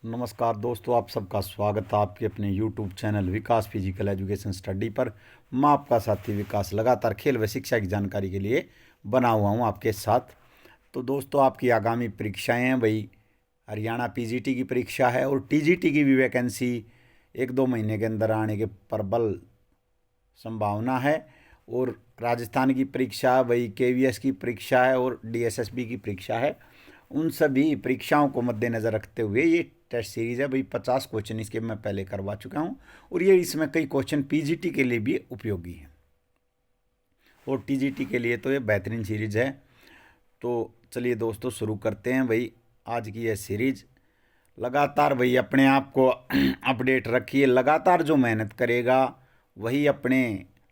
नमस्कार दोस्तों, आप सबका स्वागत है आपके अपने YouTube चैनल विकास फिजिकल एजुकेशन स्टडी पर। मैं आपका साथी विकास लगातार खेल व शिक्षा की जानकारी के लिए बना हुआ हूं आपके साथ। तो दोस्तों, आपकी आगामी परीक्षाएं हैं भाई। हरियाणा पीजीटी की परीक्षा है और टीजीटी की भी वैकेंसी 1-2 महीने के अंदर आने के प्रबल संभावना है। और राजस्थान की परीक्षा वही केवीएस की परीक्षा है और डीएसएसबी की परीक्षा है। उन सभी परीक्षाओं को मद्देनज़र रखते हुए ये टेस्ट सीरीज़ है भाई। 50 क्वेश्चन इसके मैं पहले करवा चुका हूँ और ये इसमें कई क्वेश्चन पीजीटी के लिए भी उपयोगी हैं और टीजीटी के लिए तो ये बेहतरीन सीरीज़ है। तो चलिए दोस्तों, शुरू करते हैं भाई आज की यह सीरीज़। लगातार भाई अपने आप को अपडेट रखिए। लगातार जो मेहनत करेगा वही अपने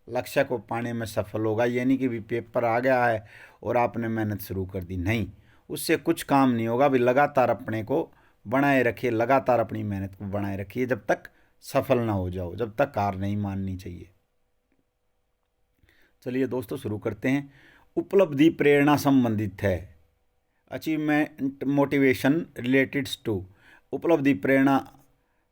लक्ष्य को पाने में सफल होगा। ये नहीं कि भी पेपर आ गया है और आपने मेहनत शुरू कर दी, नहीं, उससे कुछ काम नहीं होगा। भी लगातार अपने को बनाए रखिए, लगातार अपनी मेहनत को बनाए रखिए जब तक सफल ना हो जाओ, जब तक हार नहीं माननी चाहिए। चलिए दोस्तों, शुरू करते हैं। उपलब्धि प्रेरणा संबंधित है। Achievement motivation related to. उपलब्धि प्रेरणा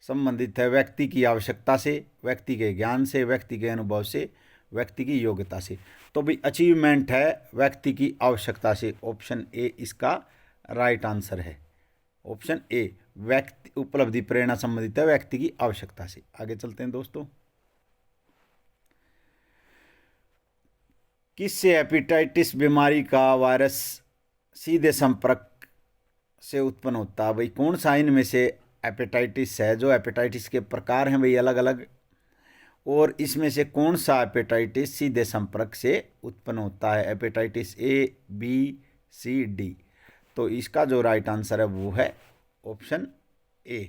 संबंधित है व्यक्ति की आवश्यकता से, व्यक्ति के ज्ञान से, व्यक्ति के अनुभव से, व्यक्ति की योग्यता से। तो भाई अचीवमेंट है व्यक्ति की आवश्यकता से। ऑप्शन ए इसका राइट आंसर है। ऑप्शन ए, व्यक्ति उपलब्धि प्रेरणा संबंधित है व्यक्ति की आवश्यकता से। आगे चलते हैं दोस्तों। किससे हेपेटाइटिस बीमारी का वायरस सीधे संपर्क से उत्पन्न होता है? भाई कौन सा इनमें से हेपेटाइटिस है? जो हेपेटाइटिस के प्रकार हैं भाई अलग अलग, और इसमें से कौन सा हेपेटाइटिस सीधे संपर्क से उत्पन्न होता है? Hepatitis A, B, C, D. तो इसका जो राइट आंसर है वो है ऑप्शन ए।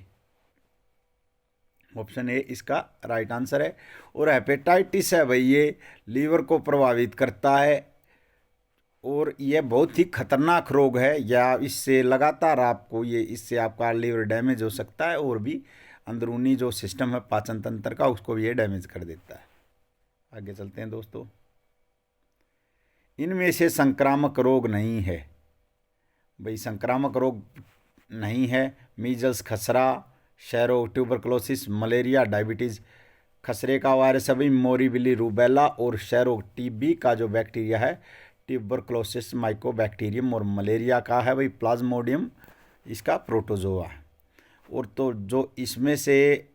ऑप्शन ए इसका राइट आंसर है। और हेपेटाइटिस है भाई ये लीवर को प्रभावित करता है और यह बहुत ही खतरनाक रोग है। या इससे लगातार आपको इससे आपका लीवर डैमेज हो सकता है और भी अंदरूनी जो सिस्टम है पाचन तंत्र का उसको भी ये डैमेज कर देता है। आगे चलते हैं दोस्तों। इनमें से संक्रामक रोग नहीं है। भाई संक्रामक रोग नहीं है। मीजल्स, खसरा, शेरो, ट्यूबरकुलोसिस, मलेरिया, डायबिटीज़। खसरे का वायरस है भाई मोरीबिली रूबेला, और शेरो टीबी का जो बैक्टीरिया है ट्यूबरकुलोसिस माइकोबैक्टीरियम, और मलेरिया का है भाई प्लाज्मोडियम, इसका प्रोटोजोआ है। और तो जो इसमें से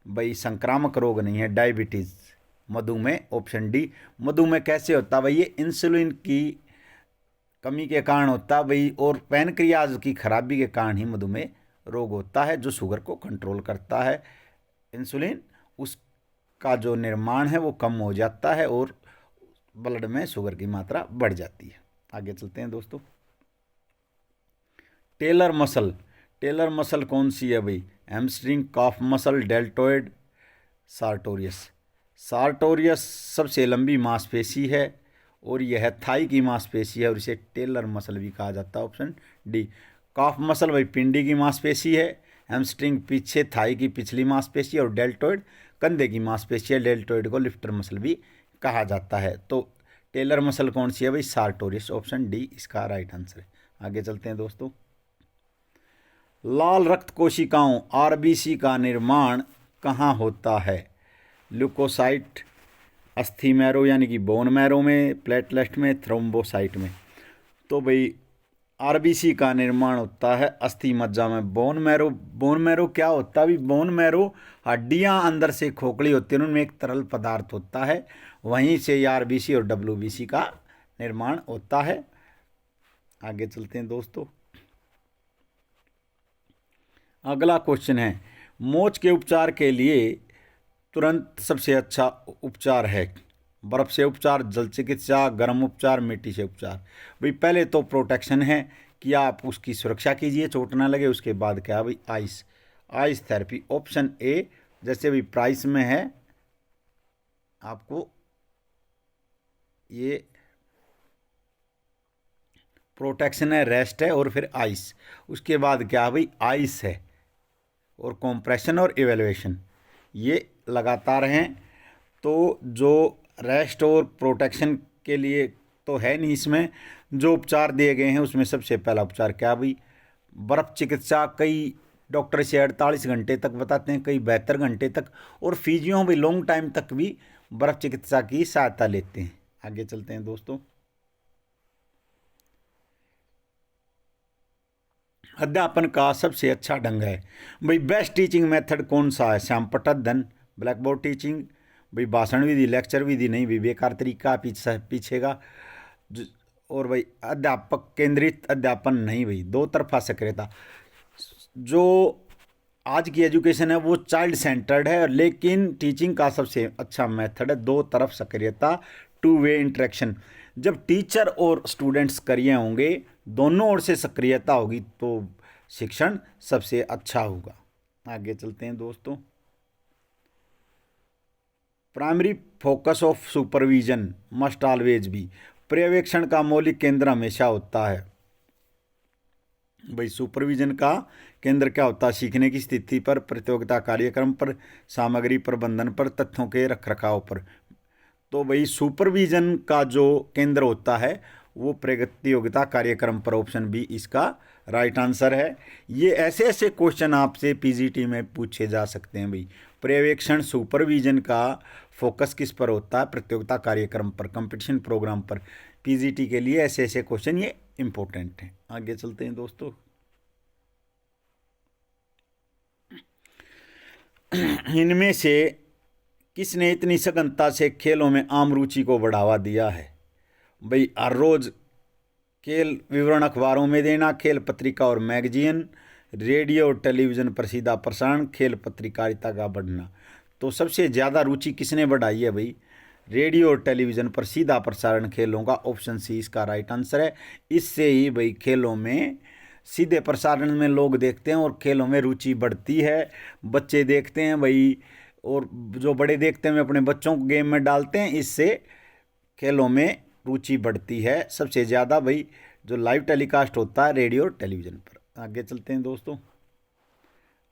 भाई संक्रामक रोग नहीं है डायबिटीज़, मधुमेह, ऑप्शन डी। मधुमेह कैसे होता है भाई? ये इंसुलिन की कमी के कारण होता है भाई, और पैनक्रियाज की खराबी के कारण ही मधुमेह रोग होता है, जो शुगर को कंट्रोल करता है। इंसुलिन उसका जो निर्माण है वो कम हो जाता है और ब्लड में शुगर की मात्रा बढ़ जाती है। आगे चलते हैं दोस्तों। Taylor muscle. टेलर मसल कौन सी है भाई? Hamstring, calf muscle, deltoid, sartorius. Sartorius सबसे लंबी मांसपेशी है और यह थाई की मांसपेशी है और इसे टेलर मसल भी कहा जाता है। Option D. काफ मसल भाई पिंडी की मांसपेशी है, हैमस्ट्रिंग पीछे थाई की पिछली मांसपेशी, और डेल्टोइड कंधे की मांसपेशी है। डेल्टोइड को लिफ्टर मसल भी कहा जाता है। तो टेलर मसल कौन सी है भाई? सार्टोरियस। ऑप्शन डी इसका राइट आंसर है। आगे चलते हैं दोस्तों। लाल रक्त कोशिकाओं आरबीसी का निर्माण कहाँ होता है? ल्यूकोसाइट, अस्थि मैरो यानी कि बोन मैरो में, प्लेटलेट में, थ्रोम्बोसाइट में। तो भाई आरबीसी का निर्माण होता है अस्थि मज्जा में। बोन मैरो, बोन मैरो क्या होता है? बोन मैरो हड्डियां अंदर से खोखली होती हैं, उनमें एक तरल पदार्थ होता है, वहीं से आरबीसी और डब्ल्यूबीसी का निर्माण होता है। आगे चलते हैं दोस्तों। अगला क्वेश्चन है, मोच के उपचार के लिए तुरंत सबसे अच्छा उपचार है? बर्फ से उपचार, जल चिकित्सा, गर्म उपचार, मिट्टी से उपचार। भाई पहले तो प्रोटेक्शन है कि आप उसकी सुरक्षा कीजिए, चोट ना लगे। उसके बाद क्या भाई? Ice, ice therapy. Option A, जैसे भी प्राइस में है आपको ये प्रोटेक्शन है, रेस्ट है और फिर आइस। उसके बाद क्या भाई? आइस है और कॉम्प्रेशन और इवेल्युएशन, ये लगातार हैं। तो जो रेस्ट और प्रोटेक्शन के लिए तो है नहीं इसमें, जो उपचार दिए गए हैं उसमें सबसे पहला उपचार क्या भाई? बर्फ चिकित्सा। कई डॉक्टर इसे 48 घंटे तक बताते हैं, कई 72 घंटे तक, और फिजियो भी लॉन्ग टाइम तक भी बर्फ चिकित्सा की सहायता लेते हैं। आगे चलते हैं दोस्तों। अध्यापन का सबसे अच्छा ढंग है भाई, बेस्ट टीचिंग मेथड कौन सा है? श्याम पट्टधन, ब्लैक बोर्ड टीचिंग, भाई भाषण विधि, लेक्चर विधि नहीं, भाई बेकार तरीका पीछेगा, और भाई अध्यापक केंद्रित अध्यापन नहीं, भाई दो तरफा सक्रियता। जो आज की एजुकेशन है वो चाइल्ड सेंटर्ड है, लेकिन टीचिंग का सबसे अच्छा मेथड है दो तरफ सक्रियता, टू वे इंटरेक्शन। जब टीचर और स्टूडेंट्स सक्रिय होंगे, दोनों ओर से सक्रियता होगी, तो शिक्षण सबसे अच्छा होगा। आगे चलते हैं दोस्तों। Primary focus of supervision must always be, पर्यवेक्षण का मौलिक केंद्र हमेशा होता है। भाई सुपरविजन का केंद्र क्या होता है? सीखने की स्थिति पर, प्रतियोगिता कार्यक्रम पर, सामग्री प्रबंधन पर, तथ्यों के रखरखाव पर। तो भाई सुपरविजन का जो केंद्र होता है वो प्रतियोगिता कार्यक्रम पर, ऑप्शन बी इसका राइट आंसर है। ये ऐसे ऐसे क्वेश्चन आपसे पीजीटी में पूछे जा सकते हैं भाई। पर्यवेक्षण सुपरविजन का फोकस किस पर होता है? प्रतियोगिता कार्यक्रम पर, कंपटीशन प्रोग्राम पर। पीजीटी के लिए ऐसे ऐसे क्वेश्चन ये इंपॉर्टेंट हैं। आगे चलते हैं दोस्तों। इनमें से किसने इतनी सघनता से खेलों में आम रुचि को बढ़ावा दिया है? भाई हर रोज खेल विवरण अखबारों में देना, खेल पत्रिका और मैगजीन, रेडियो और टेलीविज़न पर सीधा प्रसारण, खेल पत्रकारिता का बढ़ना। तो सबसे ज़्यादा रुचि किसने बढ़ाई है भाई? रेडियो और टेलीविज़न पर सीधा प्रसारण खेलों का, ऑप्शन सी इसका राइट आंसर है। इससे ही भाई खेलों में सीधे प्रसारण में लोग देखते हैं और खेलों में रुचि बढ़ती है, बच्चे देखते हैं भाई, और जो बड़े देखते हैं अपने बच्चों को गेम में डालते हैं, इससे खेलों में रुचि बढ़ती है सबसे ज़्यादा भाई। जो लाइव टेलीकास्ट होता है रेडियो और टेलीविज़न पर। आगे चलते हैं दोस्तों।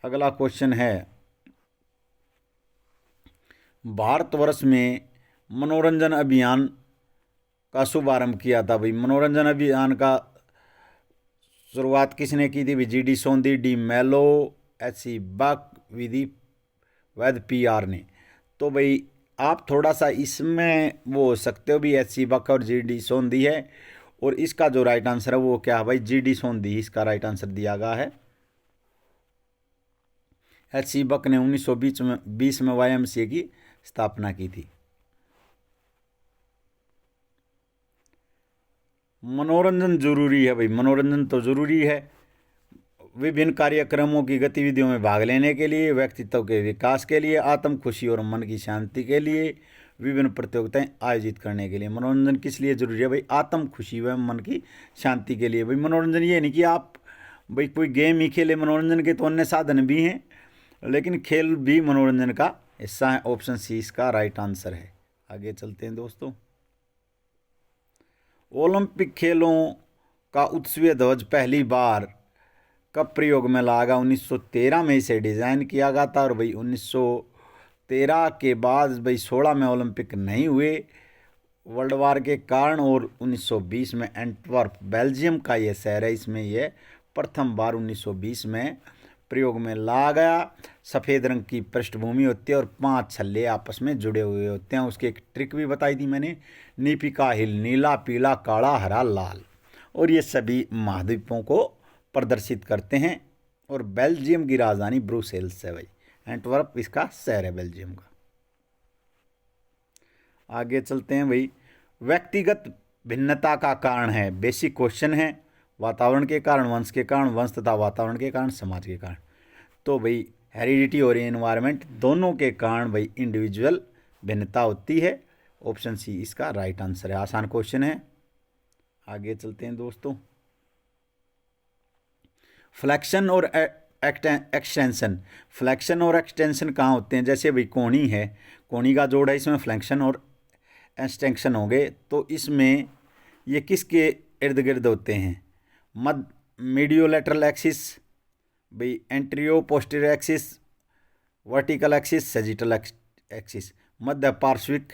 अगला क्वेश्चन है, भारतवर्ष में मनोरंजन अभियान का शुभारंभ किया था भाई? मनोरंजन अभियान का शुरुआत किसने की थी? जीडी सोंदी, डी मेलो, एच.सी. बक, विधि वैद, पी.आर. ने। तो भाई आप थोड़ा सा इसमें वो हो सकते हो भी, एच.सी. बक और जीडी सोंदी है, और इसका जो राइट आंसर है वो क्या है भाई? जीडी सोंदी इसका राइट आंसर दिया गया है। एच.सी. बक ने 1920 में वाईएमसीए की स्थापना की थी। मनोरंजन जरूरी है भाई, मनोरंजन तो जरूरी है विभिन्न कार्यक्रमों की गतिविधियों में भाग लेने के लिए, व्यक्तित्व के विकास के लिए, आत्म खुशी और मन की शांति के लिए, विभिन्न प्रतियोगिताएं आयोजित करने के लिए। मनोरंजन किस लिए जरूरी है भाई? आत्म खुशी व मन की शांति के लिए। भाई मनोरंजन ये नहीं कि आप भाई कोई गेम ही खेले, मनोरंजन के तो अन्य साधन भी हैं, लेकिन खेल भी मनोरंजन का हिस्सा है। ऑप्शन सी इसका राइट आंसर है। आगे चलते हैं दोस्तों। ओलंपिक खेलों का उत्सवीय ध्वज पहली बार कब प्रयोग में लाया गया? 1913 में इसे डिज़ाइन किया गया था, और भाई 1913 के बाद भाई 16 में ओलंपिक नहीं हुए वर्ल्ड वार के कारण, और 1920 में एंटवर्प बेल्जियम का ये शहर है, इसमें यह प्रथम बार 1920 में प्रयोग में लाया गया। सफ़ेद रंग की पृष्ठभूमि होती है और 5 छल्ले आपस में जुड़े हुए होते हैं। उसकी एक ट्रिक भी बताई थी मैंने, नीपिका हिल, नीला, पीला, काला, हरा, लाल, और ये सभी महाद्वीपों को प्रदर्शित करते हैं। और बेल्जियम की राजधानी ब्रुसेल्स है भाई, एंटवर्प इसका शहर है बेल्जियम का। आगे चलते हैं भाई। व्यक्तिगत भिन्नता का कारण है, बेसिक क्वेश्चन है। वातावरण के कारण, वंश के कारण, वंश तथा वातावरण के कारण, समाज के कारण। तो भाई हेरिडिटी और एनवायरनमेंट दोनों के कारण भाई इंडिविजुअल भिन्नता होती है। ऑप्शन सी इसका राइट आंसर है। आसान क्वेश्चन है। आगे चलते हैं दोस्तों। फ्लैक्शन और एक्सटेंशन, फ्लैक्शन और एक्सटेंशन कहाँ होते हैं? जैसे भाई कोणी है, कोणी का जोड़ है, इसमें फ्लैक्शन और एक्सटेंशन हो गए। तो इसमें ये किसके इर्द गिर्द होते हैं? मीडियोलैटरल एक्सिस, भाई anteroposterior axis, vertical axis, sagittal axis, मध्य पार्श्विक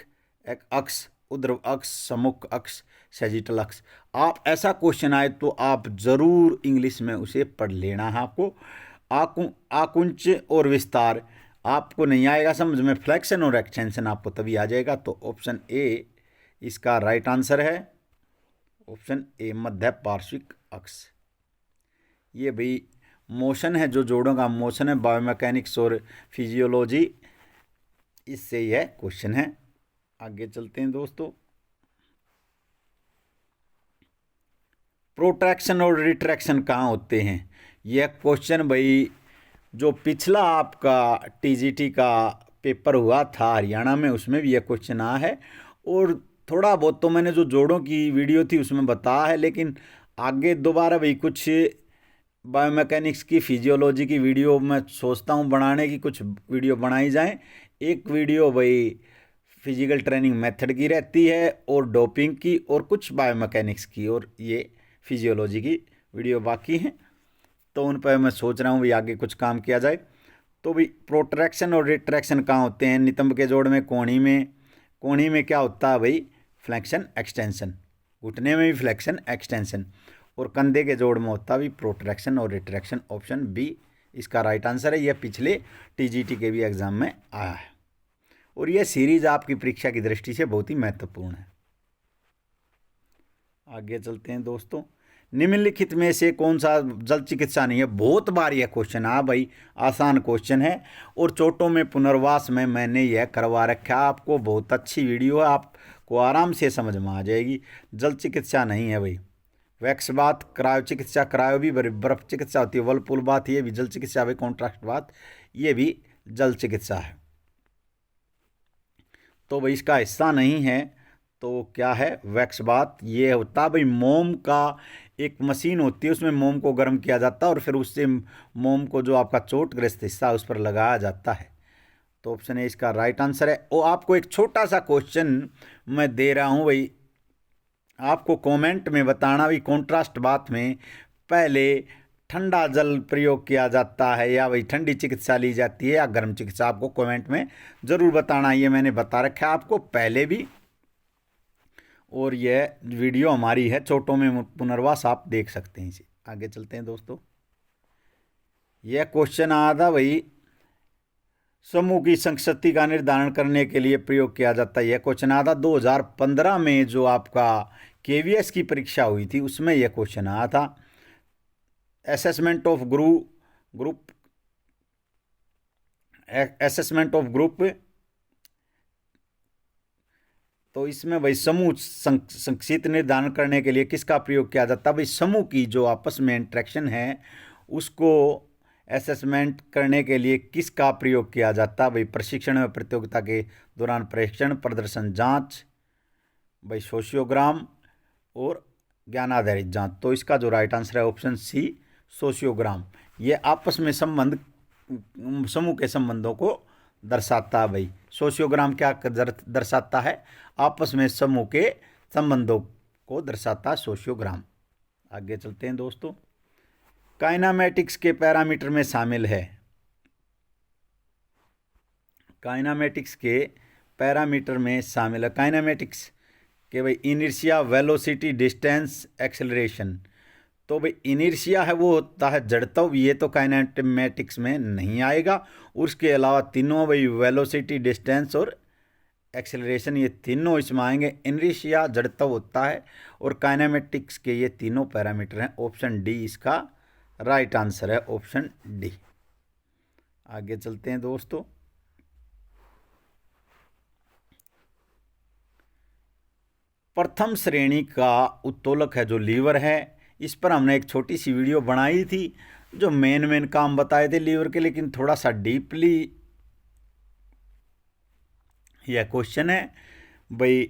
अक्ष, ऊर्ध्व अक्ष, सम्मुख अक्ष, सैजिटल अक्ष। आप ऐसा क्वेश्चन आए तो आप ज़रूर इंग्लिश में उसे पढ़ लेना है आपको। आकुंच और विस्तार आपको नहीं आएगा समझ में, फ्लेक्शन और एक्सटेंशन आपको तभी आ जाएगा। तो ऑप्शन ए इसका राइट आंसर है, ऑप्शन ए मध्य पार्श्विक अक्ष। ये भाई मोशन है, जो जोड़ों का मोशन है, बायोमैकेनिक्स और फिजियोलॉजी, इससे यह क्वेश्चन है। आगे चलते हैं दोस्तों। प्रोट्रैक्शन और रिट्रैक्शन कहाँ होते हैं? यह क्वेश्चन भाई जो पिछला आपका टीजीटी का पेपर हुआ था हरियाणा में, उसमें भी यह क्वेश्चन आया है। और थोड़ा बहुत तो मैंने जो जोड़ों की वीडियो थी उसमें बताया है, लेकिन आगे दोबारा भाई कुछ बायोमैकेनिक्स की फिजियोलॉजी की वीडियो मैं सोचता हूँ बनाने की, कुछ वीडियो बनाई जाए। एक वीडियो भाई फिजिकल ट्रेनिंग मेथड की रहती है, और डोपिंग की, और कुछ बायोमैकेनिक्स की, और ये फिजियोलॉजी की वीडियो बाकी हैं। तो उन पर मैं सोच रहा हूँ भाई आगे कुछ काम किया जाए। तो भाई प्रोट्रैक्शन और रिट्रैक्शन कहाँ होते हैं? नितंब के जोड़ में, कोहनी में। कोहनी में क्या होता है भाई? Flexion extension. घुटने में भी फ्लेक्शन एक्सटेंशन। और कंधे के जोड़ में होता भी प्रोट्रैक्शन और रिट्रैक्शन। ऑप्शन बी इसका राइट आंसर है। यह पिछले टीजीटी के भी एग्जाम में आया है, और यह सीरीज आपकी परीक्षा की दृष्टि से बहुत ही महत्वपूर्ण है। आगे चलते हैं दोस्तों। निम्नलिखित में से कौन सा जल चिकित्सा नहीं है? बहुत बार यह क्वेश्चन आ भाई, आसान क्वेश्चन है। और चोटों में पुनर्वास में मैंने यह करवा रखा है आपको, बहुत अच्छी वीडियो है, आपको आराम से समझ में आ जाएगी। जल चिकित्सा नहीं है भाई। वैक्स बात, क्रायो चिकित्सा, क्रायो भी बर्फ चिकित्सा होती है। वर्लपूल बात ये भी जल चिकित्सा भाई। कॉन्ट्रास्ट बात ये भी जल चिकित्सा है। तो भाई इसका हिस्सा नहीं है, तो क्या है? वैक्स बात। ये होता है भाई मोम का एक मशीन होती है, उसमें मोम को गर्म किया जाता है, और फिर उससे मोम को जो आपका चोटग्रस्त हिस्सा है उस पर लगाया जाता है। तो ऑप्शन ए इसका राइट आंसर है। और आपको एक छोटा सा क्वेश्चन मैं दे रहा हूँ भाई, आपको कमेंट में बताना भी, कॉन्ट्रास्ट बात में पहले ठंडा जल प्रयोग किया जाता है या भाई ठंडी चिकित्सा ली जाती है या गर्म चिकित्सा? आपको कमेंट में ज़रूर बताना। ये मैंने बता रखा है आपको पहले भी, और यह वीडियो हमारी है चोटों में पुनर्वास, आप देख सकते हैं इसे। आगे चलते हैं दोस्तों। यह क्वेश्चन आया था भाई, समूह की संस्कृति का निर्धारण करने के लिए प्रयोग किया जाता है। यह क्वेश्चन आया था 2015 में, जो आपका केवीएस की परीक्षा हुई थी उसमें यह क्वेश्चन आया था। Assessment of group assessment of group. तो इसमें भाई समूह संक्षिप्त निर्धारण करने के लिए किसका प्रयोग किया जाता है? भाई समूह की जो आपस में इंट्रैक्शन है उसको असेसमेंट करने के लिए किसका प्रयोग किया जाता है? भाई प्रशिक्षण में प्रतियोगिता के दौरान परीक्षण, प्रदर्शन जांच, भाई सोशियोग्राम और ज्ञानाधारित जांच। तो इसका जो राइट आंसर है ऑप्शन सी सोशियोग्राम। ये आपस में संबंध, समूह के संबंधों को दर्शाता है भाई। सोशियोग्राम क्या दर्शाता है? आपस में समूह के संबंधों को दर्शाता है सोशियोग्राम। आगे चलते हैं दोस्तों। काइनामेटिक्स के पैरामीटर में शामिल है, काइनामेटिक्स के पैरामीटर में शामिल है, काइनामेटिक्स के भाई इनर्शिया, वेलोसिटी, डिस्टेंस, एक्सेलरेशन। तो भाई इनर्शिया है वो होता है जड़त्व, ये तो काइनेमेटिक्स में नहीं आएगा। उसके अलावा तीनों भाई वेलोसिटी, डिस्टेंस और एक्सेलरेशन, ये तीनों इसमें आएंगे। इनर्शिया जड़त्व होता है, और काइनेमेटिक्स के ये तीनों पैरामीटर हैं। ऑप्शन डी इसका राइट आंसर है, ऑप्शन डी। आगे चलते हैं दोस्तों। प्रथम श्रेणी का उत्तोलक है जो लीवर है, इस पर हमने एक छोटी सी वीडियो बनाई थी जो मेन काम बताए थे लीवर के, लेकिन थोड़ा सा डीपली यह क्वेश्चन है भाई।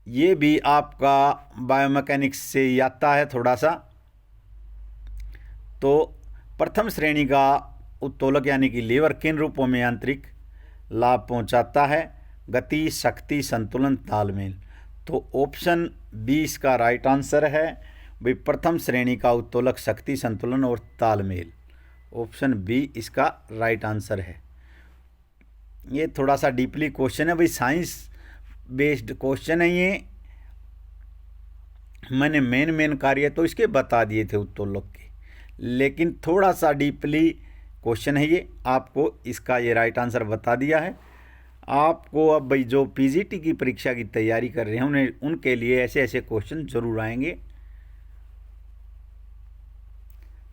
ये भी आपका बायोमैकेनिक्स से ही आता है थोड़ा सा। तो प्रथम श्रेणी का उत्तोलक यानी कि लीवर किन रूपों में यांत्रिक लाभ पहुंचाता है? गति, शक्ति, संतुलन, तालमेल। तो ऑप्शन बी इसका राइट आंसर है भाई। प्रथम श्रेणी का उत्तोलक शक्ति, संतुलन और तालमेल। ऑप्शन बी इसका राइट आंसर है। ये थोड़ा सा डीपली क्वेश्चन है भाई, साइंस बेस्ड क्वेश्चन है ये। मैंने मेन कार्य तो इसके बता दिए थे उत्तोलक के, लेकिन थोड़ा सा डीपली क्वेश्चन है ये, आपको इसका ये राइट आंसर बता दिया है। आपको अब भाई जो पीजीटी की परीक्षा की तैयारी कर रहे हैं उन्हें उनके लिए ऐसे ऐसे क्वेश्चन जरूर आएंगे।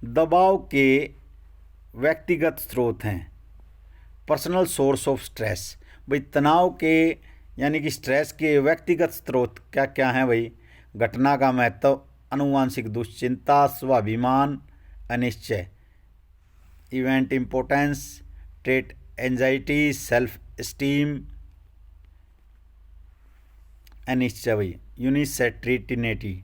दबाव के व्यक्तिगत स्रोत हैं, पर्सनल सोर्स ऑफ स्ट्रेस। भाई तनाव के यानी कि स्ट्रेस के व्यक्तिगत स्रोत क्या क्या हैं भाई? घटना का महत्व, आनुवांशिक दुश्चिंता, स्वाभिमान, अनिश्चय, event importance, trait anxiety, self esteem, अनिश्चय भाई यूनिसेट्रिटिनिटी।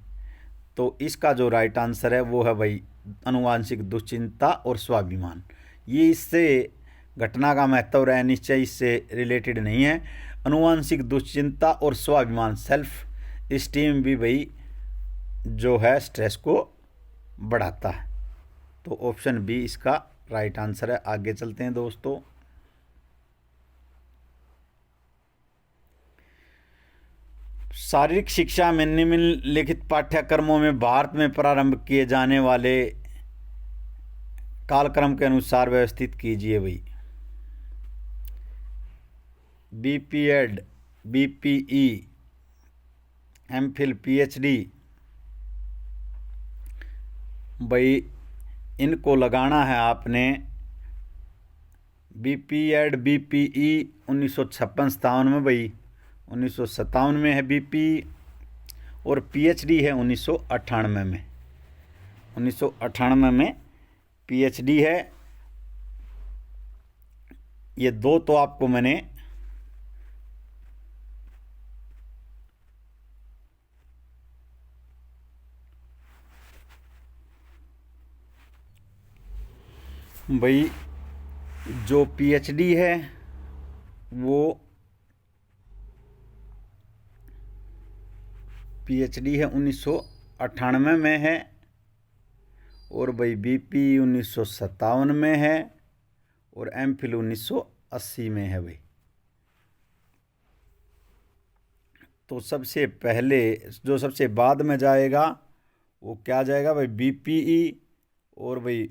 तो इसका जो राइट आंसर है वो है भाई आनुवांशिक दुश्चिंता और स्वाभिमान। ये इससे घटना का महत्व और अनिश्चय इससे रिलेटेड नहीं है। आनुवांशिक दुश्चिंता और स्वाभिमान, सेल्फ स्टीम भी भाई जो है स्ट्रेस को बढ़ाता है। तो ऑप्शन बी इसका राइट आंसर है। आगे चलते हैं दोस्तों। शारीरिक शिक्षा में निम्नलिखित पाठ्यक्रमों में भारत में प्रारंभ किए जाने वाले कालक्रम के अनुसार व्यवस्थित कीजिए भाई। बीपीएड, बीपीई, एमफिल, पीएचडी, भाई इनको लगाना है आपने। बीपीएड, बीपीई 1956-57 में भाई, 1957 में है बीपीई, और पीएचडी है 1998 में। 1998 में पीएचडी है। ये दो तो आपको मैंने भाई जो पीएचडी है वो पीएचडी है 1998 में है, और भाई बीपी 1957 में है, और एमफिल 1980 में है भाई। तो सबसे पहले जो सबसे बाद में जाएगा वो क्या जाएगा भाई? बीपीई, और भाई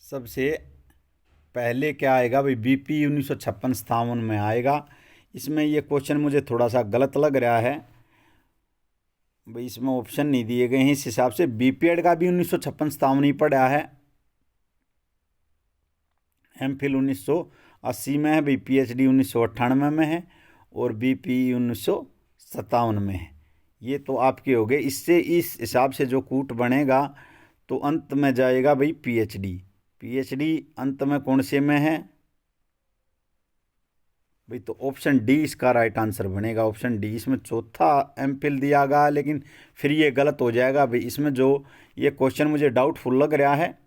सबसे पहले क्या आएगा भाई? बीपी 1956-57 में आएगा। इसमें ये क्वेश्चन मुझे थोड़ा सा गलत लग रहा है भाई, इसमें ऑप्शन नहीं दिए गए हैं। इस हिसाब से बीपीएड का भी 1956-57 ही पड़ा है, एमफिल 1980 में है भाई, पीएचडी 1998 में है, और बीपीई 1957 में है। ये तो आपके हो गए। इससे इस हिसाब से जो कूट बनेगा तो अंत में जाएगा भाई पीएचडी। पीएचडी अंत में कौन से में है भाई? तो ऑप्शन डी इसका राइट आंसर बनेगा। Option D. इसमें चौथा एमफिल दिया गया, लेकिन फिर ये गलत हो जाएगा भाई। इसमें जो ये क्वेश्चन मुझे डाउटफुल लग रहा है,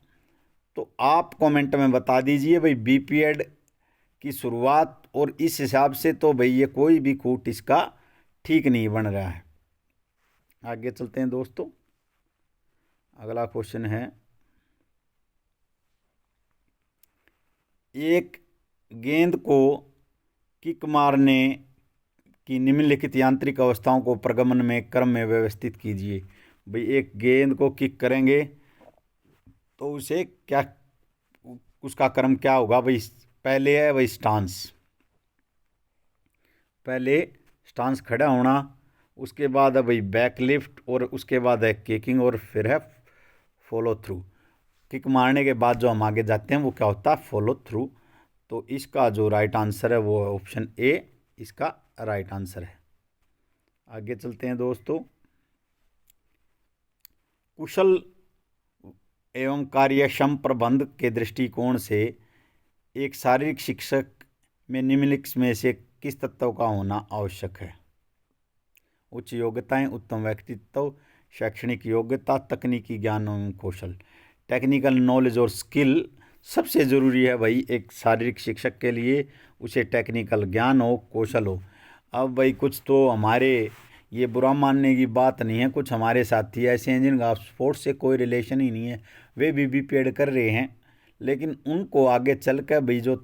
तो आप कमेंट में बता दीजिए भाई बीपीएड की शुरुआत, और इस हिसाब से तो भाई ये कोई भी कूट इसका ठीक नहीं बन रहा है। आगे चलते हैं दोस्तों। अगला क्वेश्चन है, एक गेंद को किक मारने की निम्नलिखित यांत्रिक अवस्थाओं को प्रगमन में क्रम में व्यवस्थित कीजिए। भाई एक गेंद को किक करेंगे तो उसे क्या, उसका क्रम क्या होगा भाई? पहले है भाई स्टांस, पहले स्टांस खड़ा होना, उसके बाद है भाई बैक लिफ्ट, और उसके बाद है किकिंग, और फिर है फॉलो थ्रू। किक मारने के बाद जो हम आगे जाते हैं वो क्या होता है? Follow through. तो इसका जो राइट आंसर है वो है ऑप्शन ए, इसका राइट आंसर है। आगे चलते हैं दोस्तों। कुशल एवं कार्यक्षम प्रबंध के दृष्टिकोण से एक शारीरिक शिक्षक में निम्नलिखित में से किस तत्व का होना आवश्यक है? उच्च योग्यताएं, उत्तम व्यक्तित्व, शैक्षणिक योग्यता, तकनीकी ज्ञान एवं कौशल। टेक्निकल नॉलेज और स्किल सबसे ज़रूरी है भाई एक शारीरिक शिक्षक के लिए, उसे टेक्निकल ज्ञान हो, कौशल हो। अब भाई कुछ तो हमारे, ये बुरा मानने की बात नहीं है, कुछ हमारे साथी ऐसे हैं जिनका स्पोर्ट्स से कोई रिलेशन ही नहीं है, वे भी बीपीएड कर रहे हैं, लेकिन उनको आगे चल कर भाई जो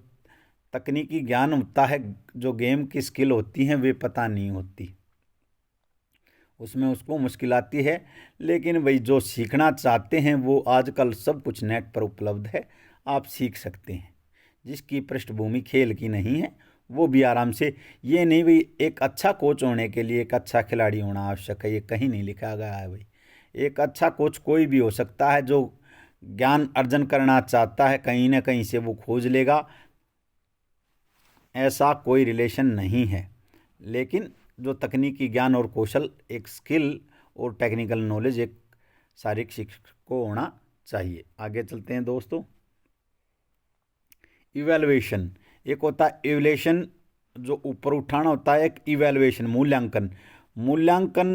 तकनीकी ज्ञान होता है, जो गेम की स्किल होती हैं, वे पता नहीं होती। उसमें उसको मुश्किल आती है। लेकिन भाई जो सीखना चाहते हैं वो आजकल सब कुछ नेट पर उपलब्ध है, आप सीख सकते हैं। जिसकी पृष्ठभूमि खेल की नहीं है वो भी आराम से, ये नहीं भाई एक अच्छा कोच होने के लिए एक अच्छा खिलाड़ी होना आवश्यक है, ये कहीं नहीं लिखा गया है भाई। एक अच्छा कोच कोई भी हो सकता है, जो ज्ञान अर्जन करना चाहता है कहीं ना कहीं से वो खोज लेगा, ऐसा कोई रिलेशन नहीं है। लेकिन जो तकनीकी ज्ञान और कौशल, एक स्किल और टेक्निकल नॉलेज एक शारीरिक शिक्षक को होना चाहिए। आगे चलते हैं दोस्तों। इवैल्यूएशन, एक होता है इवैल्यूएशन जो ऊपर उठाना होता है, एक इवैल्यूएशन मूल्यांकन। मूल्यांकन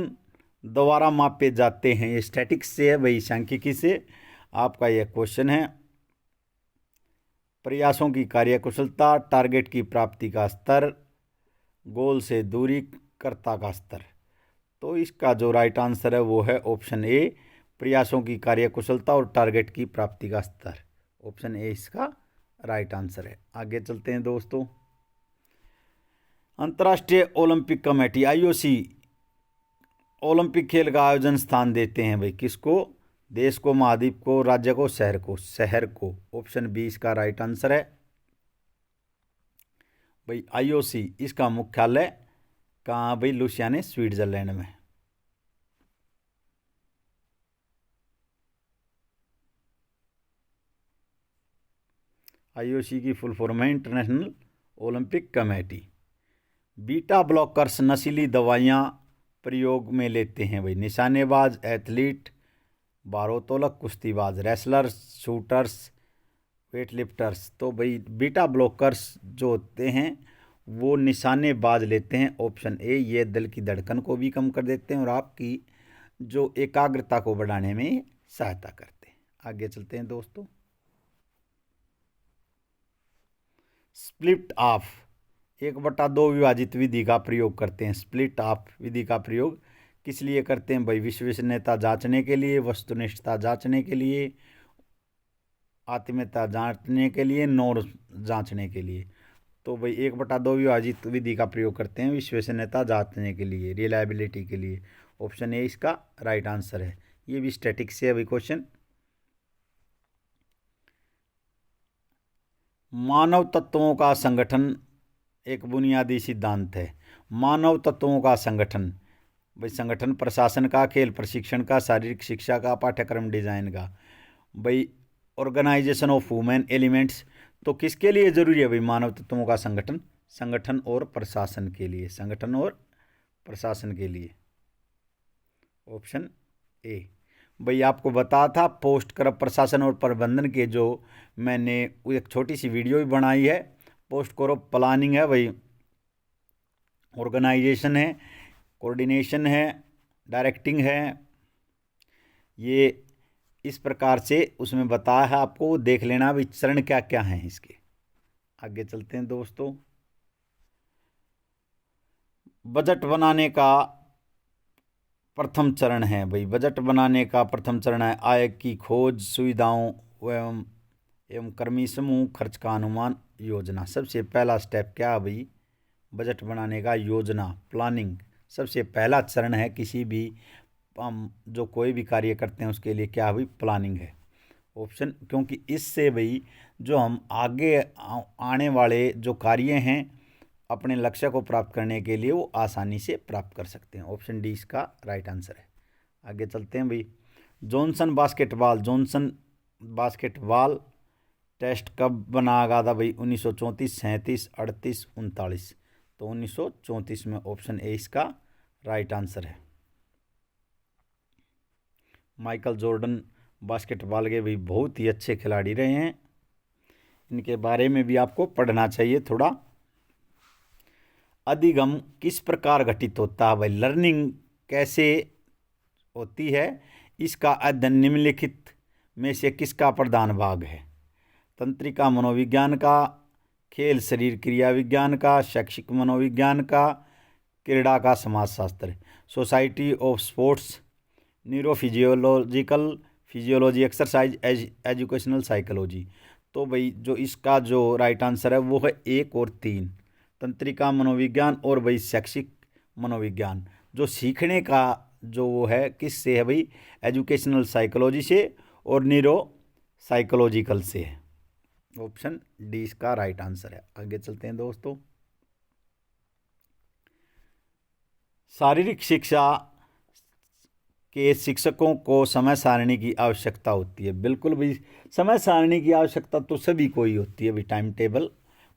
द्वारा मापे जाते हैं, ये स्टैटिक्स से है भाई, सांख्यिकी से। आपका यह क्वेश्चन है, प्रयासों की कार्यकुशलता, टारगेट की प्राप्ति का स्तर, गोल से दूरी, कर्ता का स्तर। तो इसका जो राइट आंसर है वो है ऑप्शन ए, प्रयासों की कार्यकुशलता और टारगेट की प्राप्ति का स्तर। ऑप्शन ए इसका राइट आंसर है। आगे चलते हैं दोस्तों। अंतर्राष्ट्रीय ओलंपिक कमेटी आईओसी ओलंपिक खेल का आयोजन स्थान देते हैं भाई किसको? देश को, महाद्वीप को, राज्य को, शहर को? शहर को। ऑप्शन बी इसका राइट आंसर है भाई। आईओसी इसका मुख्यालय कहाँ भाई? लुसियाने, स्विट्जरलैंड में। आईओसी की फुल फॉर्म है international Olympic committee. Beta blockers नशीली दवाइयाँ प्रयोग में लेते हैं भाई निशानेबाज, एथलीट, भारोत्तोलक, कुश्तीबाज, रेसलर्स, शूटर्स, वेटलिफ्टर्स। तो भाई बीटा ब्लॉकर्स जो होते हैं वो निशानेबाज लेते हैं। ऑप्शन ए, ये दिल की धड़कन को भी कम कर देते हैं और आपकी जो एकाग्रता को बढ़ाने में सहायता करते हैं। आगे चलते हैं दोस्तों। स्प्लिट ऑफ, 1/2 विभाजित विधि का प्रयोग करते हैं। स्प्लिट ऑफ विधि का प्रयोग किस लिए करते हैं भाई? विश्वसनीयता जांचने के लिए, वस्तुनिष्ठता जांचने के लिए, आत्मीयता जांचने के लिए, नोर जांचने के लिए। तो भाई 1/2 विभाजित विधि का प्रयोग करते हैं विश्वसनीयता जांचने के लिए, रिलायबिलिटी के लिए। ऑप्शन ए इसका राइट आंसर है। ये भी स्टैटिक्स से अभी क्वेश्चन। मानव तत्वों का संगठन एक बुनियादी सिद्धांत है। मानव तत्वों का संगठन भाई, संगठन प्रशासन का, खेल प्रशिक्षण का, शारीरिक शिक्षा का, पाठ्यक्रम डिजाइन का। भाई ऑर्गेनाइजेशन ऑफ ह्यूमन एलिमेंट्स, तो किसके लिए जरूरी है भाई मानव तत्वों का संगठन? संगठन और प्रशासन के लिए, संगठन और प्रशासन के लिए। Option A. भाई आपको बताया था पोस्ट करप प्रशासन और प्रबंधन के, जो मैंने एक छोटी सी वीडियो भी बनाई है। पोस्ट करप प्लानिंग है भाई, ऑर्गेनाइजेशन है, कोऑर्डिनेशन है, डायरेक्टिंग है। ये इस प्रकार से उसमें बताया है, आपको देख लेना भी चरण क्या क्या हैं इसके। आगे चलते हैं दोस्तों। बजट बनाने का प्रथम चरण है भाई, बजट बनाने का प्रथम चरण है आय की खोज, सुविधाओं एवं कर्मी समूह, खर्च का अनुमान, योजना। सबसे पहला स्टेप क्या है भाई? बजट बनाने का योजना, प्लानिंग सबसे पहला चरण है। किसी भी हम जो कोई भी कार्य करते हैं उसके लिए क्या भाई? प्लानिंग है। ऑप्शन, क्योंकि इससे भाई जो हम आगे आने वाले जो कार्य हैं अपने लक्ष्य को प्राप्त करने के लिए वो आसानी से प्राप्त कर सकते हैं। ऑप्शन डी इसका राइट आंसर है। आगे चलते हैं भाई। जॉनसन बास्केटबॉल टेस्ट कब बनाया गया था भाई? 1934, 37, 38, 39। तो 1934 में। ऑप्शन ए इसका राइट आंसर है। माइकल जॉर्डन बास्केटबॉल के भी बहुत ही अच्छे खिलाड़ी रहे हैं, इनके बारे में भी आपको पढ़ना चाहिए थोड़ा। अधिगम किस प्रकार घटित होता है भाई? लर्निंग कैसे होती है? इसका अध्ययन निम्नलिखित में से किसका प्रधान भाग है? तंत्रिका मनोविज्ञान का, खेल शरीर क्रिया विज्ञान का, शैक्षिक मनोविज्ञान का, क्रीड़ा का समाजशास्त्र, society of sports, neurophysiological, physiology, exercise, educational psychology. तो भाई जो इसका जो राइट आंसर है वो है 1 और 3, तंत्रिका मनोविज्ञान और भाई शैक्षिक मनोविज्ञान। जो सीखने का जो वो है किससे है भाई, एजुकेशनल साइकोलॉजी से और न्यूरो साइकोलॉजिकल से है। ऑप्शन डी इसका राइट आंसर है। आगे चलते हैं दोस्तों। शारीरिक शिक्षा के शिक्षकों को समय सारणी की आवश्यकता होती है। बिल्कुल भी समय सारणी की आवश्यकता तो सभी को ही होती है भी। टाइम टेबल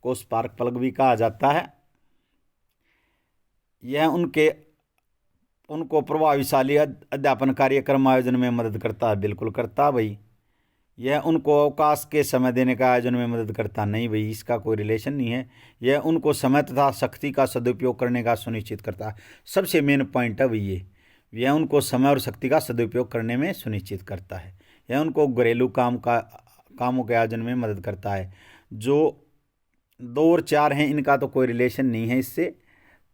को स्पार्क प्लग भी कहा जाता है। यह उनको प्रभावशाली अध्यापन कार्यक्रम आयोजन में मदद करता है। बिल्कुल करता है भाई। यह उनको अवकाश के समय देने का आयोजन में मदद करता नहीं भाई, इसका कोई रिलेशन नहीं है। यह उनको समय तथा शक्ति का सदुपयोग करने का सुनिश्चित करता है। सबसे मेन पॉइंट है भाई यह उनको समय और शक्ति का सदुपयोग करने में सुनिश्चित करता है। यह उनको घरेलू कामों के आयोजन में मदद करता है। जो 2 और 4 हैं इनका तो कोई रिलेशन नहीं है इससे,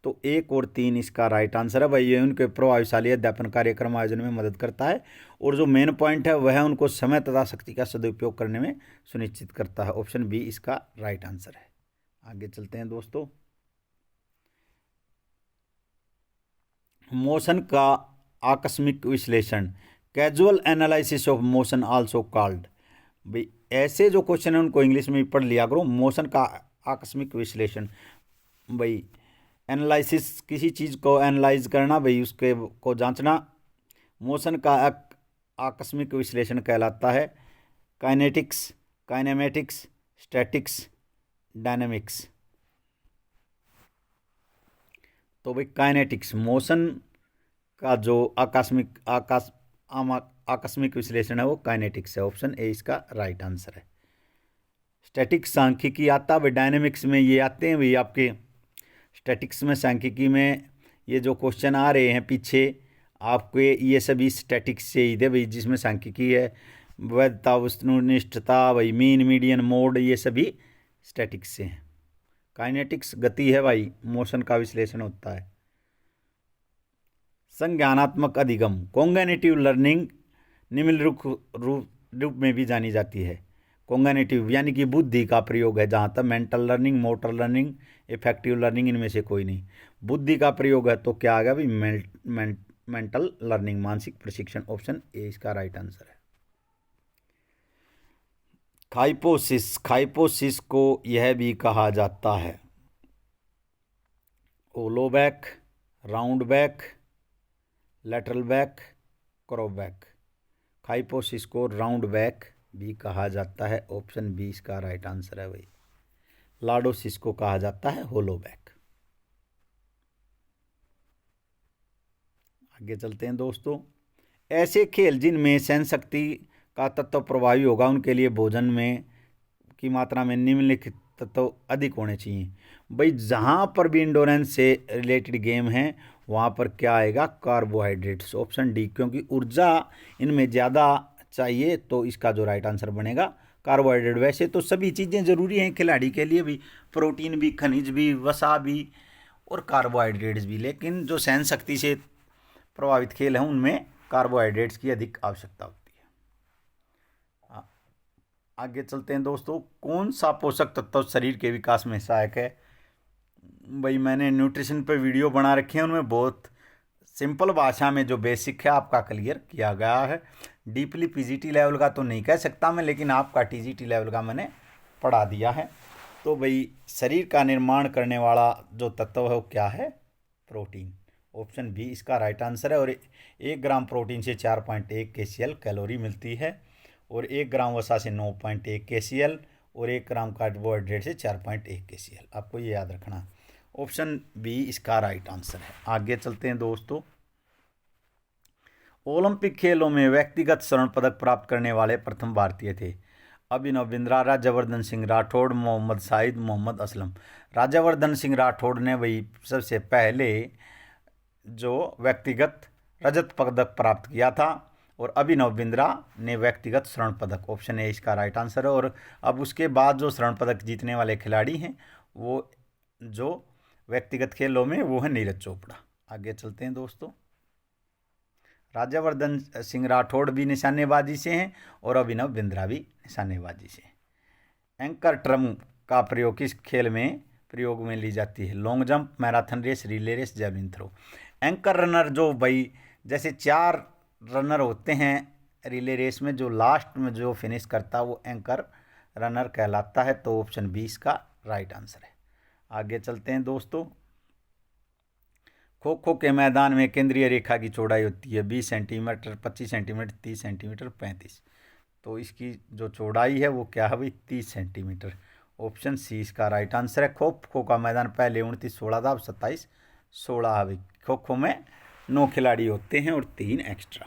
तो 1 और 3 इसका राइट आंसर है भाई। ये उनके प्रभावशाली अध्यापन कार्यक्रम आयोजन में मदद करता है और जो मेन पॉइंट है वह उनको समय तथा शक्ति का सदुपयोग करने में सुनिश्चित करता है। ऑप्शन बी इसका राइट आंसर है। आगे चलते हैं दोस्तों। मोशन का आकस्मिक विश्लेषण, casual analysis of motion also called. भाई ऐसे जो क्वेश्चन है उनको इंग्लिश में पढ़ लिया करो। मोशन का आकस्मिक विश्लेषण, भाई एनालिसिस किसी चीज़ को एनालाइज करना भाई, उसके को जांचना। मोशन का आकस्मिक विश्लेषण कहलाता है काइनेटिक्स, काइनेमेटिक्स, स्टैटिक्स, डायनेमिक्स। तो भाई काइनेटिक्स मोशन का जो आकस्मिक विश्लेषण है वो काइनेटिक्स है। ऑप्शन ए इसका राइट आंसर है। स्टैटिक्स सांख्यिकी आता है भाई। डायनेमिक्स में ये आते हैं भाई आपके। स्टैटिक्स में सांख्यिकी में ये जो क्वेश्चन आ रहे हैं पीछे आपके, ये सभी स्टैटिक्स से ही थे भाई, जिसमें सांख्यिकी है, वैधता, वस्तुनिष्ठता भाई, मीन, मीडियन, मोड, ये सभी स्टैटिक्स से हैं। काइनेटिक्स गति है भाई, मोशन का विश्लेषण होता है। संज्ञानात्मक अधिगम, कॉग्निटिव लर्निंग निम्नलिखित रूप में भी जानी जाती है। कॉग्निटिव यानी कि बुद्धि का प्रयोग है। जहाँ तक mental learning, motor learning, effective learning, इनमें से कोई नहीं। बुद्धि का प्रयोग है तो क्या आ गया भाई, मेंटल लर्निंग, मानसिक प्रशिक्षण। ऑप्शन ए इसका राइट आंसर है। हाइपोसिस, हाइपोसिस को यह भी कहा जाता है ओलो back, round back, lateral back, crop back. हाइपोसिस को राउंड बैक भी कहा जाता है। ऑप्शन बी इसका राइट आंसर है भाई। लाडोसिस को कहा जाता है होलो बैक। आगे चलते हैं दोस्तों। ऐसे खेल जिनमें सहन शक्ति का तत्व प्रभावी होगा उनके लिए भोजन में की मात्रा में निम्नलिखित तत्व अधिक होने चाहिए। भाई जहाँ पर भी इंडोरेंस से रिलेटेड गेम है वहाँ पर क्या आएगा, कार्बोहाइड्रेट्स। ऑप्शन डी, क्योंकि ऊर्जा इनमें ज़्यादा चाहिए तो इसका जो राइट आंसर बनेगा कार्बोहाइड्रेट। वैसे तो सभी चीज़ें ज़रूरी हैं खिलाड़ी के लिए भी, प्रोटीन भी, खनिज भी, वसा भी और कार्बोहाइड्रेट्स भी, लेकिन जो सहन शक्ति से प्रभावित खेल हैं उनमें कार्बोहाइड्रेट्स की अधिक आवश्यकता होती है। आगे चलते हैं दोस्तों। कौन सा पोषक तत्व शरीर के विकास में सहायक है? भाई मैंने न्यूट्रिशन पे वीडियो बना रखे हैं, उनमें बहुत सिंपल भाषा में जो बेसिक है आपका क्लियर किया गया है। डीपली पीजीटी लेवल का तो नहीं कह सकता मैं, लेकिन आपका टीजीटी लेवल का मैंने पढ़ा दिया है। तो भाई शरीर का निर्माण करने वाला जो तत्व है वो क्या है, प्रोटीन। ऑप्शन बी इसका राइट आंसर है। और 1 ग्राम प्रोटीन से 4.1 KCl कैलोरी मिलती है और 1 ग्राम वसा से 9.1 KCl और 1 ग्राम कार्बोहाइड्रेट से 4.1 KCl। आपको ये याद रखना। ऑप्शन बी इसका राइट आंसर है। आगे चलते हैं दोस्तों। ओलंपिक खेलों में व्यक्तिगत स्वर्ण पदक प्राप्त करने वाले प्रथम भारतीय थे। अभिनव बिंद्रा, राज्यवर्धन सिंह राठौड़, मोहम्मद शाहिद, मोहम्मद असलम। राज्यवर्धन सिंह राठौड़ ने वही सबसे पहले जो व्यक्तिगत रजत पदक प्राप्त किया था और अभिनव बिंद्रा ने व्यक्तिगत स्वर्ण पदक। ऑप्शन ए इसका राइट आंसर है। और अब उसके बाद जो स्वर्ण पदक जीतने वाले खिलाड़ी हैं वो जो व्यक्तिगत खेलों में वो है नीरज चोपड़ा। आगे चलते हैं दोस्तों। राज्यवर्धन सिंह राठौड़ भी निशानेबाजी से हैं और अभिनव बिंद्रा भी निशानेबाजी से। एंकर टर्म का प्रयोग किस खेल में प्रयोग में ली जाती है? Long jump, marathon race, relay race, javelin throw. Anchor runner जो भाई जैसे 4 रनर होते हैं रिले रेस में, जो लास्ट में जो फिनिश करता है वो एंकर रनर कहलाता है। तो ऑप्शन 20 का राइट आंसर है। आगे चलते हैं दोस्तों। खो खो के मैदान में केंद्रीय रेखा की चौड़ाई होती है 20 सेंटीमीटर, 25 सेंटीमीटर, 30 सेंटीमीटर, 35। तो इसकी जो चौड़ाई है वो क्या है भाई, 30 सेंटीमीटर। ऑप्शन सी इसका राइट आंसर है। खो खो का मैदान पहले 29-16 था, अब 27-16 है भाई। खो खो में 9 खिलाड़ी होते हैं और 3 एक्स्ट्रा।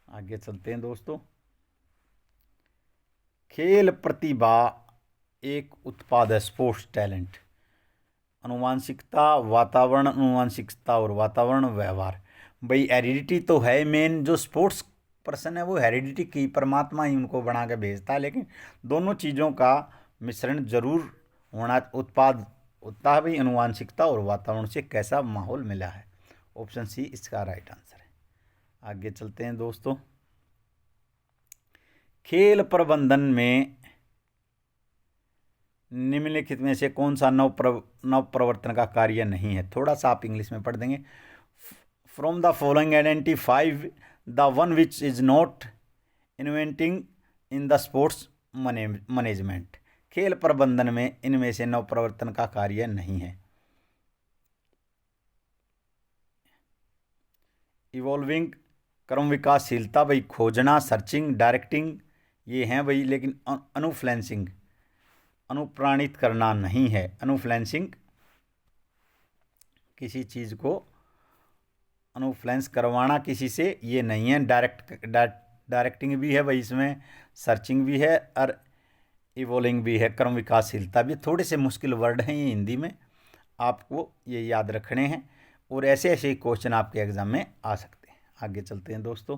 आगे चलते हैं दोस्तों। खेल प्रतिभा एक उत्पाद है, स्पोर्ट्स टैलेंट। अनुवांशिकता, वातावरण, अनुवांशिकता और वातावरण व्यवहार। भाई हेरिडिटी तो है मेन, जो स्पोर्ट्स पर्सन है वो हेरिडिटी की परमात्मा ही उनको बना के भेजता है, लेकिन दोनों चीज़ों का मिश्रण जरूर होना उत्पाद होता है भाई, अनुवांशिकता और वातावरण से कैसा माहौल मिला है। ऑप्शन सी इसका राइट आंसर है। आगे चलते हैं दोस्तों। खेल प्रबंधन में निम्नलिखित में से कौन सा नव प्रवर्तन का कार्य नहीं है। थोड़ा सा आप इंग्लिश में पढ़ देंगे। From the following identify the one which is not inventing in the sports management. खेल प्रबंधन में इनमें से नव प्रवर्तन का कार्य नहीं है। इवॉल्विंग, क्रम विकासशीलता भाई, खोजना, सर्चिंग, डायरेक्टिंग ये हैं भाई, लेकिन अनुफ्लुएंसिंग, अनुप्राणित करना नहीं है। अनुफ्लुएंसिंग किसी चीज़ को अनुफ्लुएंस करवाना किसी से, ये नहीं है। डायरेक्टिंग भी है भाई इसमें, सर्चिंग भी है और इवोलिंग भी है। क्रम विकासशीलता भी। थोड़े से मुश्किल वर्ड हैं ये हिंदी में, आपको ये याद रखने हैं और ऐसे ऐसे ही क्वेश्चन आपके एग्जाम में आ सकते हैं। आगे चलते हैं दोस्तों।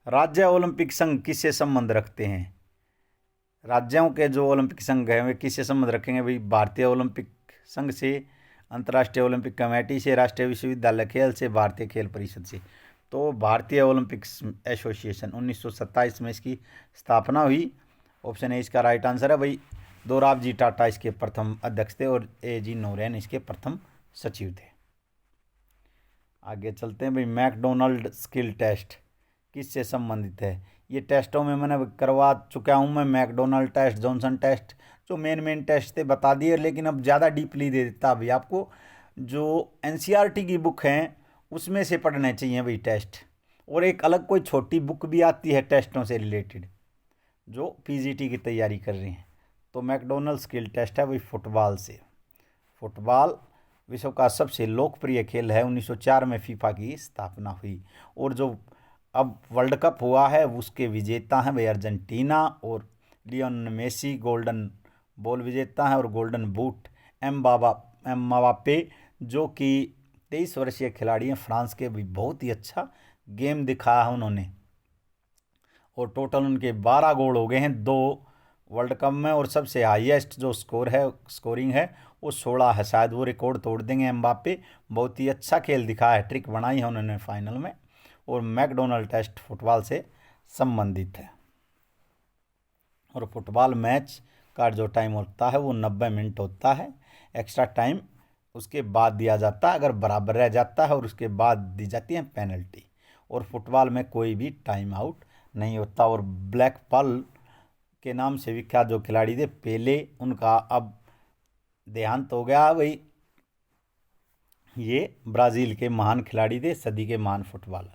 राज्य ओलंपिक संघ किससे संबंध रखते हैं। राज्यों के जो ओलंपिक संघ है वे किससे संबंध रखेंगे भाई, भारतीय ओलंपिक संघ से, अंतर्राष्ट्रीय ओलंपिक कमेटी से, राष्ट्रीय विश्वविद्यालय खेल से, भारतीय खेल परिषद से। तो भारतीय ओलंपिक एसोसिएशन 1927 में इसकी स्थापना हुई। ऑप्शन ए इसका राइट आंसर है भाई। दोराबजी टाटा इसके प्रथम अध्यक्ष थे और A.G. नोरेन इसके प्रथम सचिव थे। आगे चलते हैं भाई। मैकडोनल्ड स्किल टेस्ट किससे संबंधित है। ये टेस्टों में मैंने करवा चुका हूँ मैं, मैकडोनल्ड टेस्ट, जॉनसन टेस्ट, जो मेन टेस्ट थे बता दिए, लेकिन अब ज़्यादा डीपली दे देता अभी आपको। जो NCERT की बुक हैं उसमें से पढ़ने चाहिए भाई टेस्ट, और एक अलग कोई छोटी बुक भी आती है टेस्टों से रिलेटेड जो PGT की तैयारी कर रही हैं। तो मैकडोनल्ड स्किल टेस्ट है भाई फुटबॉल से। फुटबॉल विश्व का सबसे लोकप्रिय खेल है। 1904 में फीफा की स्थापना हुई, और जो अब वर्ल्ड कप हुआ है उसके विजेता हैं भाई अर्जेंटीना, और लियोन मेसी गोल्डन बॉल विजेता हैं, और गोल्डन बूट एम्बाप्पे जो कि 23 वर्षीय खिलाड़ी हैं फ्रांस के, भी बहुत ही अच्छा गेम दिखाया है उन्होंने, और टोटल उनके 12 गोल हो गए हैं 2 वर्ल्ड कप में। और सबसे हाईएस्ट जो स्कोरिंग है वो 16 है, शायद वो रिकॉर्ड तोड़ देंगे एम्बाप्पे। बहुत ही अच्छा खेल दिखाया है, ट्रिक बनाई है उन्होंने फाइनल में। और मैकडोनल्ड टेस्ट फुटबॉल से संबंधित है। और फुटबॉल मैच का जो टाइम होता है वो 90 मिनट होता है। एक्स्ट्रा टाइम उसके बाद दिया जाता है अगर बराबर रह जाता है, और उसके बाद दी जाती है पेनल्टी। और फुटबॉल में कोई भी टाइम आउट नहीं होता। और ब्लैक पर्ल के नाम से विख्यात जो खिलाड़ी थे पेले, उनका अब देहांत हो गया भाई। ये ब्राज़ील के महान खिलाड़ी थे, सदी के महान फुटबॉलर।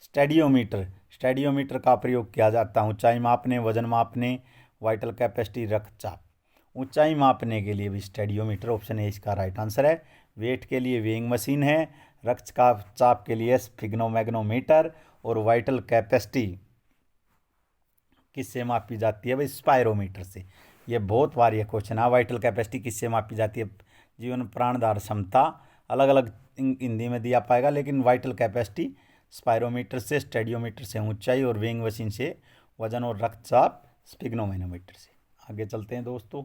स्टेडियोमीटर का प्रयोग किया जाता है ऊंचाई मापने, वजन मापने, वाइटल कैपेसिटी, रक्तचाप। ऊंचाई मापने के लिए भी स्टेडियोमीटर, ऑप्शन ए इसका राइट आंसर है। वेट के लिए वेइंग मशीन है। रक्तचाप के लिए स्फिग्नोमैग्नोमीटर। और वाइटल कैपेसिटी किससे मापी जाती है भाई, स्पायरोमीटर से। ये बहुत बार ये क्वेश्चन है, वाइटल कैपेसिटी किससे मापी जाती है। जीवन प्राणधार क्षमता अलग अलग हिंदी में दिया पाएगा, लेकिन वाइटल कैपेसिटी स्पायरोमीटर से, स्टेडियोमीटर से ऊंचाई, और वेइंग मशीन से वजन, और रक्तचाप स्फिग्नोमैग्नोमीटर से। आगे चलते हैं दोस्तों।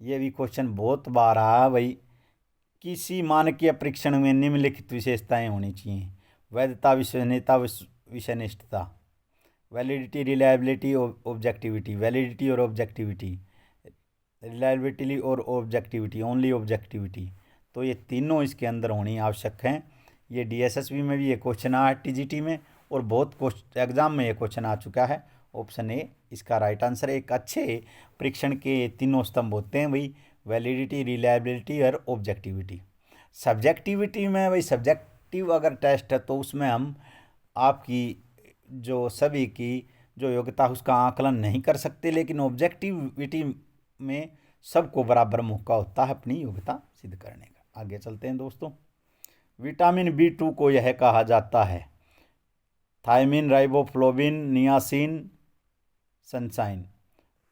ये भी क्वेश्चन बहुत बार आया भाई। किसी मानकीय परीक्षण में निम्नलिखित विशेषताएं होनी चाहिए। वैधता, विश्वसनीयता, विषयनिष्ठता। Validity, reliability, objectivity. वैलिडिटी और ऑब्जेक्टिविटी, रिलायबिलिटी और ऑब्जेक्टिविटी, ओनली ऑब्जेक्टिविटी। तो ये तीनों इसके अंदर होनी आवश्यक हैं। ये DSSB में भी ये क्वेश्चन आया है, TGT में, और बहुत एग्जाम में ये क्वेश्चन आ चुका है। ऑप्शन ए इसका राइट आंसर है। एक अच्छे परीक्षण के तीनों स्तंभ होते हैं भाई, वैलिडिटी, रिलायबिलिटी और ऑब्जेक्टिविटी। सब्जेक्टिविटी में भाई सब्जेक्टिव अगर टेस्ट है तो उसमें हम आपकी जो सभी की जो योग्यता उसका आकलन नहीं कर सकते, लेकिन ऑब्जेक्टिविटी में सबको बराबर मौका होता है अपनी योग्यता सिद्ध करने का। आगे चलते हैं दोस्तों। विटामिन B2 को यह कहा जाता है थायमिन, राइबोफ्लोविन, नियासिन, सनशाइन।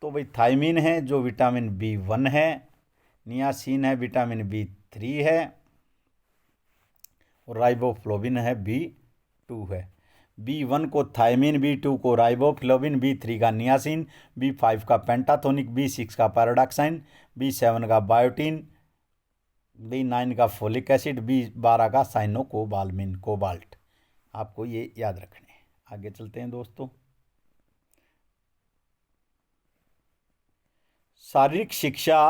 तो भाई थायमिन है जो विटामिन B1 है, नियासिन है विटामिन B3 है, और राइबोफ्लोविन है B2 है। B1 को थायमिन, B2 को राइबोफ्लोविन, B3 का नियासिन, B5 का पेंटाथोनिक, B6 का पैराडॉक्साइन, B7 का बायोटीन, B9 का फोलिक एसिड, B12 का साइनोकोबाल्मिन, कोबाल्ट। आपको ये याद रखने हैं। आगे चलते हैं दोस्तों। शारीरिक शिक्षा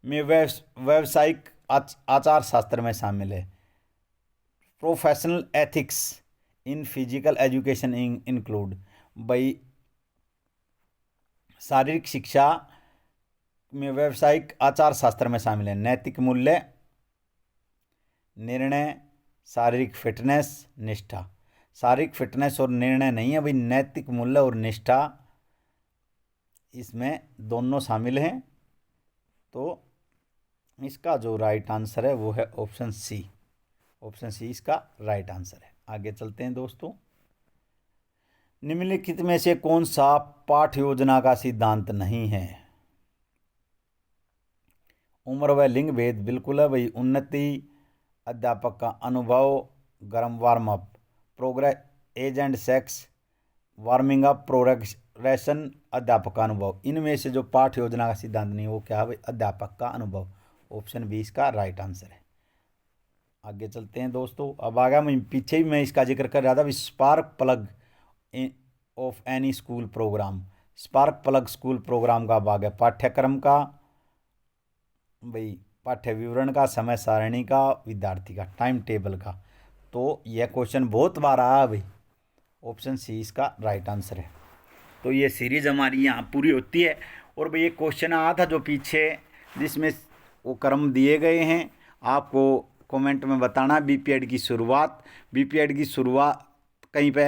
में व्यावसायिक आचार शास्त्र में शामिल है। Professional ethics in physical education include. भाई शारीरिक शिक्षा में व्यावसायिक आचार शास्त्र में शामिल है नैतिक मूल्य, निर्णय, शारीरिक फिटनेस, निष्ठा। शारीरिक फिटनेस और निर्णय नहीं है भाई, नैतिक मूल्य और निष्ठा इसमें दोनों शामिल हैं। तो इसका जो राइट आंसर है वो है ऑप्शन सी। ऑप्शन सी इसका राइट आंसर है। आगे चलते हैं दोस्तों। निम्नलिखित में से कौन सा पाठ योजना का सिद्धांत नहीं है? उम्र व लिंग भेद बिल्कुल है भाई। उन्नति, अध्यापक का अनुभव, गर्म warm up, progress, age and sex, warming up, progression, अध्यापक का अनुभव। इनमें से जो पाठ योजना का सिद्धांत नहीं वो क्या है भाई? अध्यापक का अनुभव। ऑप्शन बी इसका राइट आंसर है। आगे चलते हैं दोस्तों। अब आगे मैं पीछे ही मैं इसका जिक्र कर रहा था, spark plug of any school program. Spark plug school program का भाग है पाठ्यक्रम का, भाई पाठ्य विवरण का, समय सारणी का, विद्यार्थी का, टाइम टेबल का। तो यह क्वेश्चन बहुत बार आया भाई। ऑप्शन सी इसका राइट आंसर है। तो ये सीरीज हमारी यहाँ पूरी होती है। और भाई ये क्वेश्चन आया था जो पीछे, जिसमें वो क्रम दिए गए हैं, आपको कमेंट में बताना। बीपीएड की शुरुआत, बीपीएड की शुरुआत कहीं पे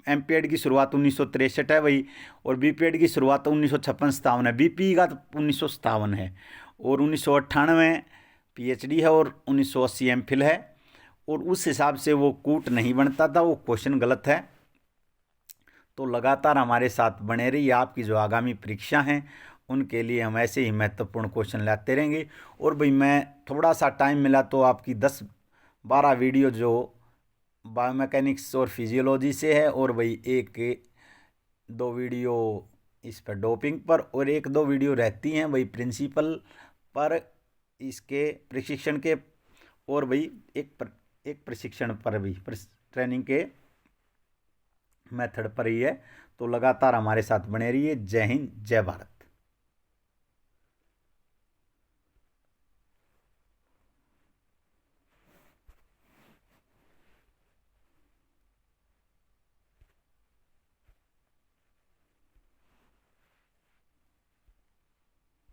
एमपीएड की शुरुआत 1963 है भाई, और बीपीएड की शुरुआत तो 1956-57 है। बीपी का तो 1957 है, और 1998 पीएचडी है, और 1980 एमफिल है। और उस हिसाब से वो कूट नहीं बनता था, वो क्वेश्चन गलत है। तो लगातार हमारे साथ बने रहिए। आपकी जो आगामी परीक्षा हैं उनके लिए हम ऐसे ही महत्वपूर्ण क्वेश्चन लाते रहेंगे। और भाई मैं थोड़ा सा टाइम मिला तो आपकी 10-12 वीडियो जो बायोमैकेनिक्स और फिजियोलॉजी से है, और भाई 1-2 वीडियो इस पर डोपिंग पर, और 1-2 वीडियो रहती हैं भाई प्रिंसिपल पर, इसके प्रशिक्षण के, और भाई एक प्रशिक्षण पर भी, ट्रेनिंग के मेथड पर ही है। तो लगातार हमारे साथ बने रहिए। जय हिंद, जय भारत।